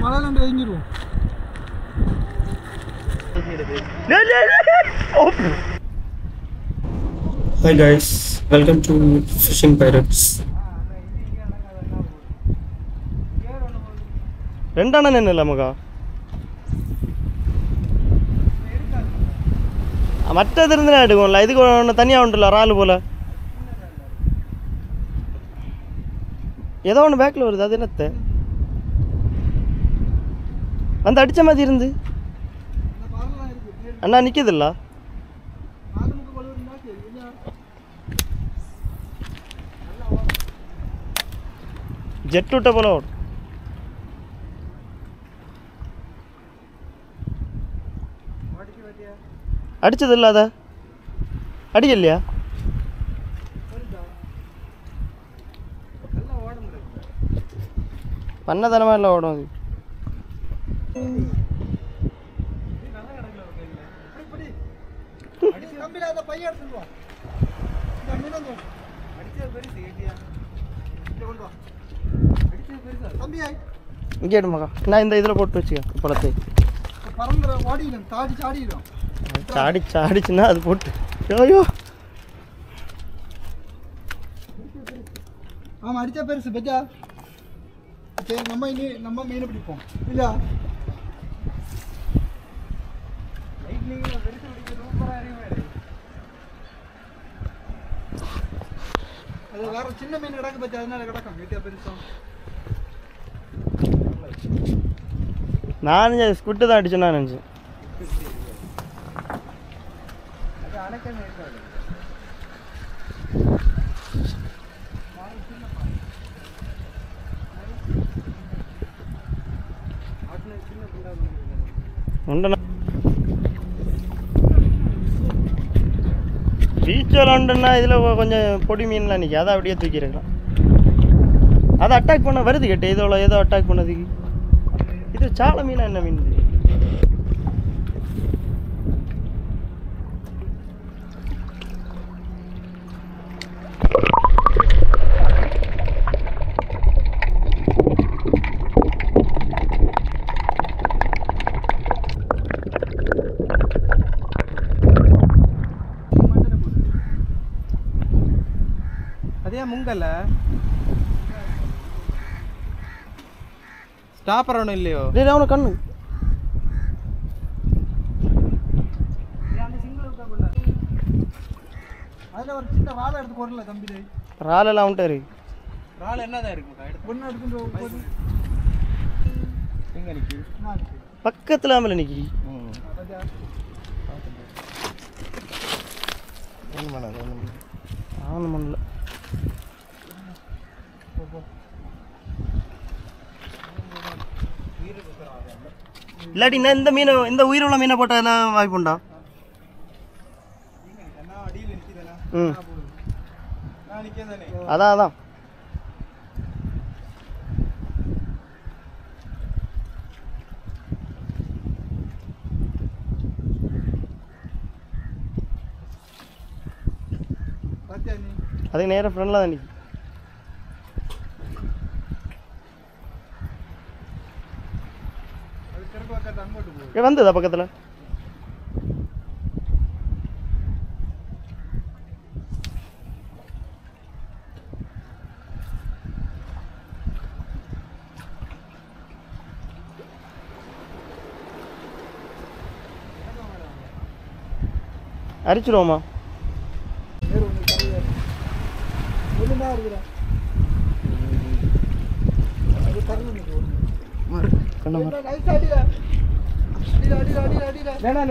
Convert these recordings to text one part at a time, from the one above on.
Hi guys, welcome to Fishing Pirates. ரெண்டான என்ன மகா மற்றது இருந்து எடுக்கும்ல இதுக்கு ஒன்று தனியாக உண்டுல ராலு போல ஏதோ ஒன்று பேக்கில் வருது அது என்னத்தை வந்து அடித்த மாதிரி இருந்து அண்ணா நிற்கிதுல்ல ஜெட் விட்ட போல ஓடும் அடிச்சது இல்லாத அடிக்கலையா பண்ணதனமா இல்லை ஓடும் அது இங்கே மகா நான் இந்த இதில் போட்டு வச்சுக்க பழத்தை சாடிச்சுன்னா அது போட்டு ஐயோ ஆமாம் அடித்தா பெருசு பச்சா சரி நம்ம மீன் பிடிப்போம் இல்லையா அது வேற சின்ன மீன் கிடக்கு பச்சா அதனால கிடக்கும் வீட்டியா பெருசா நான் ஸ்குட்டு தான் அடிச்சேன் நான் நினச்சேன் உண்டண்ணா பீச்சில் உண்டுன்னா இதில் கொஞ்சம் பொடி மீன்லாம் நிற்கி அதை அப்படியே தூக்கிருக்கலாம் அதை அட்டாக் பண்ண வருது கேட்டு இதோட ஏதோ அட்டாக் பண்ணதுக்கு இது சால மீனா என்ன மீன் அதே முங்கல்ல ஸ்டாப்பர் ஒன்றும் இல்லையோ அவனை கண்ணு அதில் ஒரு சின்ன வாழை எடுத்து போடல தம்பி ராலெல்லாம் அவன்கிட்ட இருக்கு ரால் என்னதான் இருக்கு ஒன்று எடுத்துட்டு எங்க நிற்கி பக்கத்தில் ஆமல நிற்கி ஒன்றும் பண்ணல இல்லாட்டி நான் இந்த மீனை இந்த உயிருள்ள மீனை போட்டால் எல்லாம் வாய்ப்புண்டா ம் அதான் அதான் அதுக்கு நேராக ஃப்ரெண்டில் தான் நிற்கி வந்ததா பக்கத்தில் அரிச்சிடுவோமா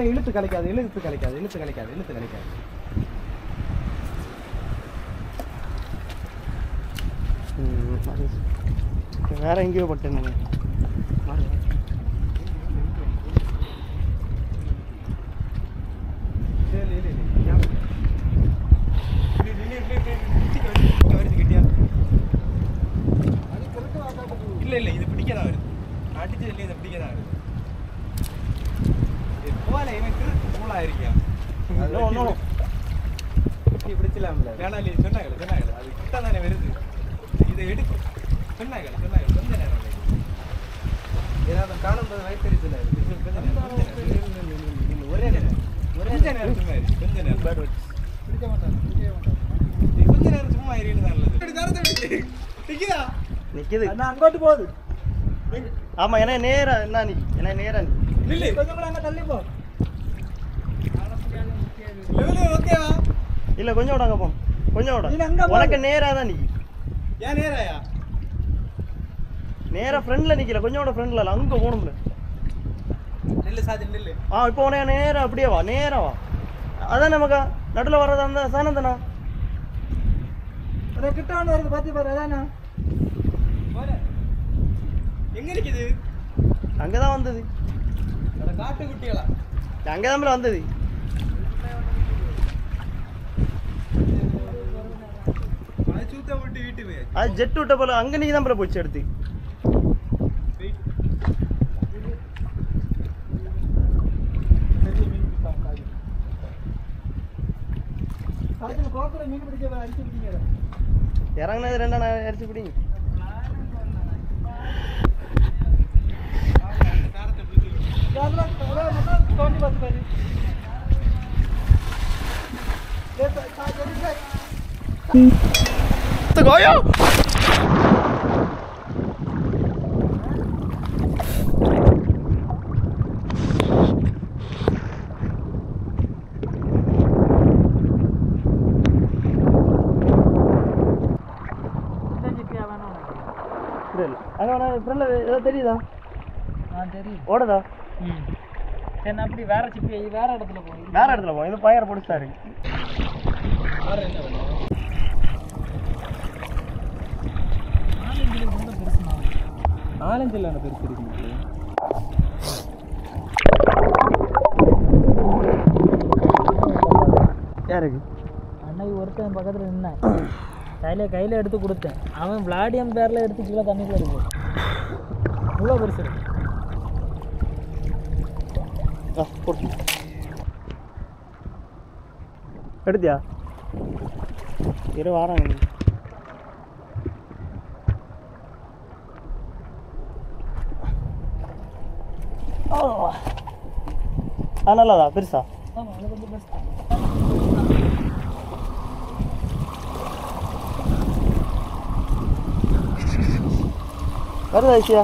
இழுத்து கிடைக்காது இழுத்து கிடைக்காது இழுத்து கிடைக்காது இழுத்து கிடைக்காது வேற எங்கேயோ பட்டேன் இல்ல இல்ல இது பிடிக்கதான் வருது அடிச்சது இல்லையே இதை பிடிக்கதான் வருது போல இவன் திருட்டு மூளா இருக்கியா பிடிச்சலாம்ல வேணா இல்லையே சொன்னாங்களே அது கிட்ட தானே வருது இதை எடுக்கும் சொன்னாங்களே கொஞ்ச நேரம் ஏன்னா காணும்போது வயிற்றுல ஒரே நேரம் கொஞ்ச நேரம் சும்மா இரு கொஞ்ச நேரம் பிடிக்க மாட்டாங்க கொஞ்ச நேரம் சும்மா இருந்து நல்லது நிக்குது அண்ணா அங்கோட்டு போகுது ஆமா என்ன நேரா என்ன நீ என்ன நேரா நீ நில்லு கொஞ்சம் கூட அங்கே தள்ளி போ லெவலு ஓகேவா இல்ல கொஞ்சம் விடாங்க போ கொஞ்சம் நீ விட அங்க போ. உனக்கு நேரா தான் நீ ஏன் நேராயா நேரா ஃப்ரண்ட்ல நிக்கல கொஞ்சம் விட ஃப்ரண்ட்ல இல்ல அங்க போகணும்ல நில்லு சாதி நில்லு இப்போ உனக்கு நேரா அப்படியே வா நேரா வா அதான் நமக்கு நடுவில் வர்றது அந்த சானந்தனா அதை கிட்ட ஒன்று வருது பார்த்து பாரு அதாண்ணா எங்க இருக்குது அங்கதான் வந்தது அட காட்டு குட்டிகளா அங்கதான் வந்தது அது சூத்த விட்டு வீட்டு போய் அது ஜெட் விட்ட போல அங்க நீ தான் போச்சு எடுத்து காய்ச்சல் கோக்குற மீன் பிடிக்க அடிச்சு பிடிங்க இறங்குனது ரெண்டா நான் அடிச்சு பிடிங்க தோண்டி பார்த்து பாரு கோயோ அங்கே ஃப்ரெண்டில் ஏதாவது தெரியுதா தெரியும் ஓடுதா சரி அப்படி வேற சிப்பி வேற இடத்துல போகும் வேற இடத்துல போ இது பயங்கர பிடிச்சா இருக்கு ஆலஞ்சில் பெருசு இருக்கு யாருக்கு அன்னைக்கு ஒருத்தன் பக்கத்தில் நின்னேன் கையில் எடுத்து கொடுத்தேன் அவன் விளாடியம் பேரில் எடுத்து கீழே தண்ணிக்குள்ள இருக்கு இவ்வளோ பெருசு இருக்கு எடுத்தியா இரு வாரம் நல்லாதா பெருசா ஆமாம் அது கொஞ்சம் பெருசு வருதா ஐசியா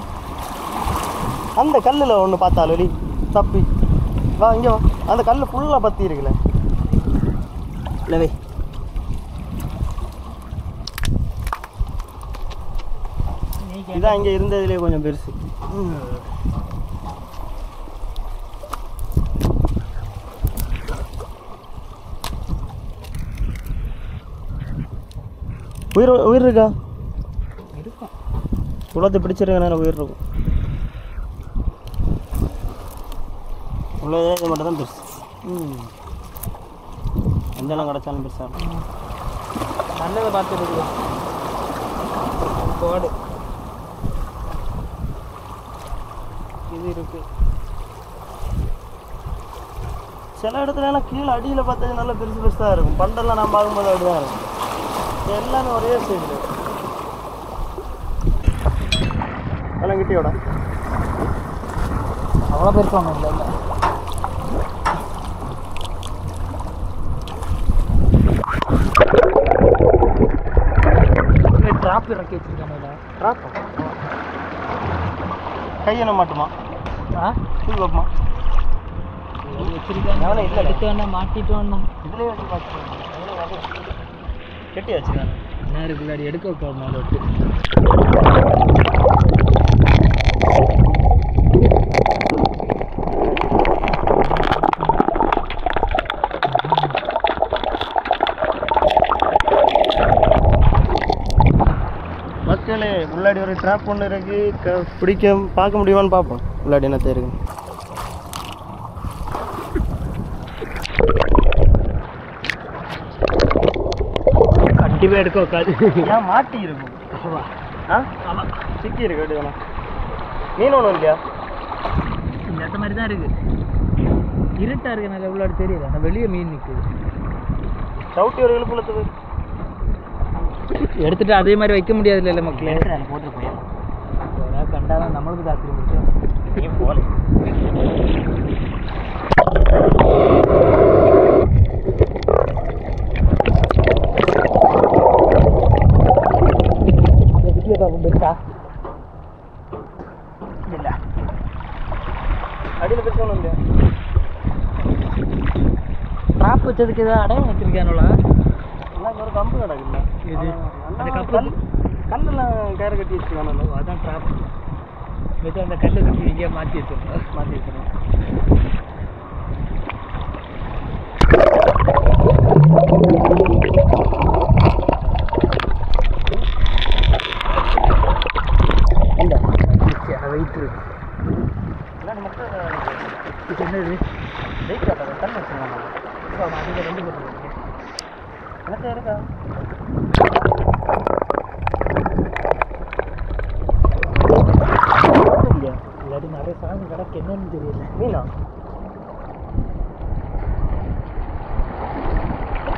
அந்த கல்லில் ஒன்று பார்த்தாலும் தப்பி வா இங்கே வா அந்த கல் ஃபுல்லாக பற்றி இருக்குல்ல இல்லவே இதான் இங்கே இருந்ததுலேயே கொஞ்சம் பெருசு உயிர் உயிர் இருக்கா இருக்கும் குளத்தை பிடிச்சிருக்கனால உயிர் இருக்கும் உள்ளதே இது மட்டும் தான் பெருசு எந்தெல்லாம் கிடச்சாலும் பெருசாக இருக்கும் நல்லதை பார்த்து இருக்கலாம் கோடு இது இருக்கு சில இடத்துலலாம் கீழே அடியில் பார்த்தா நல்லா பெருசு பெருசாக இருக்கும் பண்டெல்லாம் நான் பார்க்கும்போது அப்படிதான் இருக்கும் எல்லாமே ஒரே சைடு எல்லாம் கிட்டியோட அவ்வளோ பெருசு ஒன்றும் இல்லை இல்லை ட்ராப் இறக்கி வச்சிருக்காங்க ட்ராப்பா கையெண்ண மாட்டுமா ஆ இது வைப்பமா வச்சிருக்காங்க எவனே இல்லை எடுத்து வேணா மாட்டிட்டு வேணா இதுலேயே வச்சு பார்த்து கெட்டி வச்சுக்காங்க என்ன இருக்குது அடி எடுக்க வைக்க மேலே விட்டு மக்களே உள்ளாடி ஒரு ட்ராப் ஒன்று இருக்கு பிடிக்க பார்க்க முடியுமான்னு பார்ப்போம் உள்ளாடி என்ன இருக்கு கண்டிப்பாக எடுக்க வைக்காது ஏன் மாட்டி இருக்கும் ஆ ஆமாம் சிக்கி இருக்கு அப்படி வேணா மீன் ஒன்றும் இல்லையா இந்த மாதிரி தான் இருக்குது இருட்டாக இருக்கு எனக்கு எவ்வளோ தெரியுது ஆனால் வெளியே மீன் நிற்குது சவுட்டி ஒரு இழுப்புலத்து எடுத்துட்டு அதே மாதிரி வைக்க முடியாது இல்லை மக்களே போட்டு போய் கண்டாதான் நம்மளுக்கு தாத்திரி முடிச்சோம் நீ போல இல்ல அடியில் பிரச்சனை இல்லை ட்ராப் வச்சதுக்கு ஏதாவது அடையாளம் வச்சிருக்கானோல எல்லாம் ஒரு கம்பு கிடக்குல்ல இது அந்த கல் கல்லெல்லாம் கயிறு கட்டி வச்சுக்கானோ அதான் ட்ராப் வச்சு அந்த கல்லு கட்டி எங்கேயா மாற்றி வச்சிருக்கோம் மாற்றி வச்சுருக்கோம் வெயிட் இருக்கு இது என்னது வெயிட் கட்ட கல் வச்சுருக்காங்க அதில் 2 போட்டு எனக்கு இருக்கா இல்லாட்டி நிறைய சாதம் கிடக்கு என்னன்னு தெரியல மீனா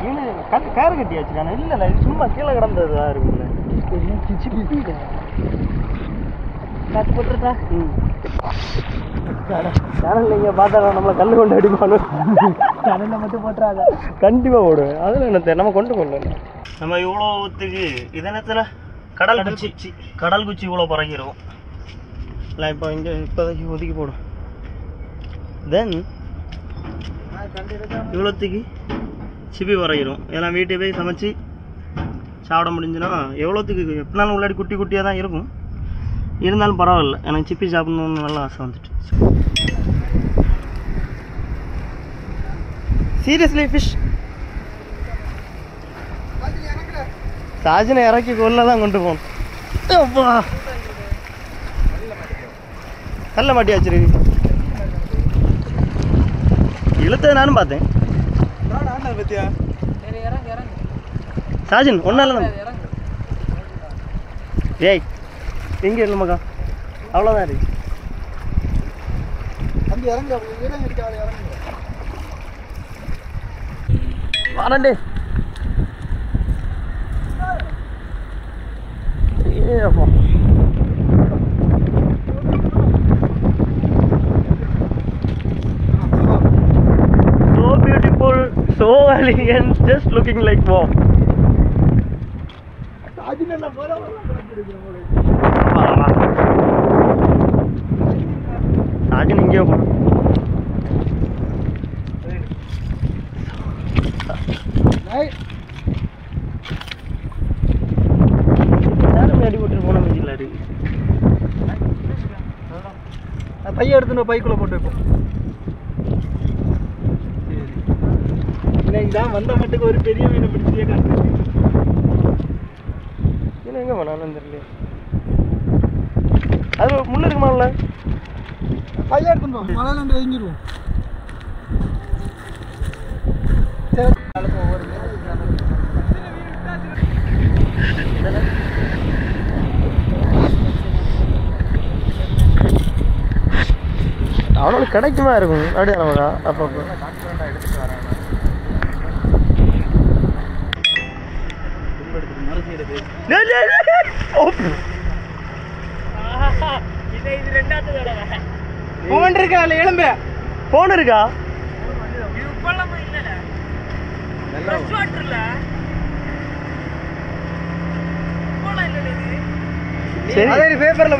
மீன் கயிறு கட்டி வச்சுக்கானே இல்லைல்ல இது சும்மா கீழே கிடந்ததுதான் இருக்குல்ல காத்து போட்டுருக்கா சேனல் நீங்கள் பார்த்தா நம்மளை கல் கொண்டு அடிப்பானு சேனலில் மட்டும் போட்டுறாங்க கண்டிப்பாக போடுவேன் அதில் என்ன நம்ம கொண்டு கொள்ளணும் நம்ம இவ்வளோத்துக்கு இதனத்தில் கடல் குச்சி இவ்வளோ பறக்கிறோம் இல்லை இப்போ இங்கே இப்போதைக்கு ஒதுக்கி போடும் தென் இவ்வளோத்துக்கு சிப்பி வரைகிறோம் எல்லாம் வீட்டுக்கு போய் சமைச்சு சாப்பிட முடிஞ்சுன்னா எவ்வளோத்துக்கு எப்படினாலும் உள்ளாடி குட்டி குட்டியாக தான் இருக்கும் இருந்தாலும் பரவாயில்ல எனக்கு சிப்பி சாப்பிடணுன்னு நல்லா ஆசை வந்துட்டு சீரியஸ்லி ஃபிஷ் சாஜினை இறக்கி கொள்ள தான் கொண்டு போகணும் அப்பா கல்ல மாட்டி வச்சிருக்கு இழுத்தது நானும் பார்த்தேன் பத்தியா சாஜின் ஒன்றும் இல்லை ஏய் எங்கே இல்லை மக்கா அவ்வளோதான் இருக்கு வரண்டே ஏப்பா so beautiful, so elegant, just looking like wow. Sajan இங்கே போனோம் யாரும் அடி போட்டு போன மிஞ்சில இருக்கு பைய எடுத்துன்னு பைக்குள்ளே போட்டு வைப்போம் இன்னைக்கு தான் வந்த மட்டுக்கு ஒரு பெரிய மீனை பிடிச்சியே காட்டு இன்னும் எங்கே போனாலும் தெரியல அது முள்ள இருக்குமால பைய எடுத்துன்னு மழையில வெங்கிடுவோம் அவனுக்கு கிடைக்குமா இருக்கும் அப்படியே நமக்கா அப்பப்போ போன் இருக்கா இல்லை எலும்பு போன் இருக்கா சரி பேப்பர்ல